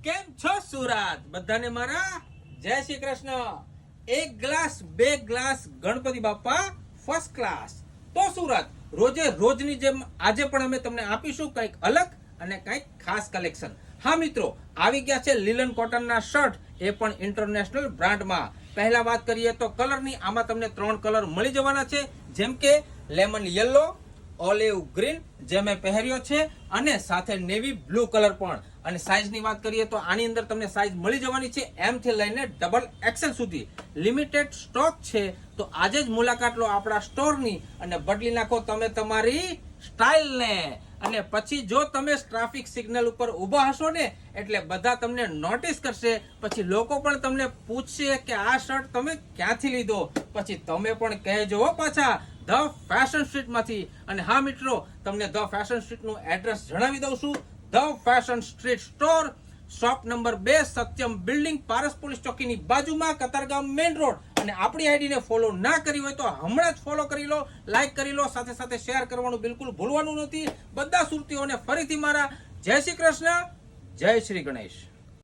કેમ છો સુરત? બધાને મારા જય શ્રી કૃષ્ણ. એક ગ્લાસ બે ગ્લાસ ગણપતિ બાપા ફર્સ્ટ ક્લાસ. તો સુરત રોજે રોજની જેમ આજે પણ અમે તમને આપીશું કંઈક અલગ અને કંઈક ખાસ કલેક્શન. હા મિત્રો, આવી ગયા છે લીલન કોટનના શર્ટ, એ પણ ઇન્ટરનેશનલ બ્રાન્ડમાં. પહેલા વાત કરીએ તો કલરની, આમાં તમને 3 કલર મળી જવાના છે, જેમ કે લેમન યલો, ઓલિવ ગ્રીન જે મેં પહેર્યો છે, અને સાથે નેવી બ્લુ કલર પણ. અને સાઈઝની વાત કરીએ તો આની અંદર તમને સાઈઝ મળી જવાની છે M થી લઈને XXL સુધી. લિમિટેડ સ્ટોક છે, તો આજે જ મુલાકાત લો આપણા સ્ટોરની અને બદલી નાખો તમે તમારી સ્ટાઇલને. અને પછી જો તમે ટ્રાફિક સિગ્નલ ઉપર ઊભા હશો ને, એટલે બધા તમને નોટિસ કરશે. પછી લોકો પણ તમને પૂછશે કે આ શર્ટ તમે ક્યાંથી લીધો. પછી તમે પણ કહેજો પાછા ધ ફેશન સ્ટ્રીટ માંથી. અને હા મિત્રો, તમને ધ ફેશન સ્ટ્રીટ નું એડ્રેસ જણાવી દઉં છું. The fashion street store, shop number 2, Satyam building, Paras police ચોકીની બાજુમાં, કતારગામ મેઇન રોડ. અને આપણી આઈડીને ફોલો ના કરી હોય તો હમણાં જ ફોલો કરી લો, લાઈક કરી લો, સાથે સાથે શેર કરવાનું બિલકુલ ભૂલવાનું નથી. બધા સુરતીઓને ફરીથી મારા જય શ્રી કૃષ્ણ, જય શ્રી ગણેશ.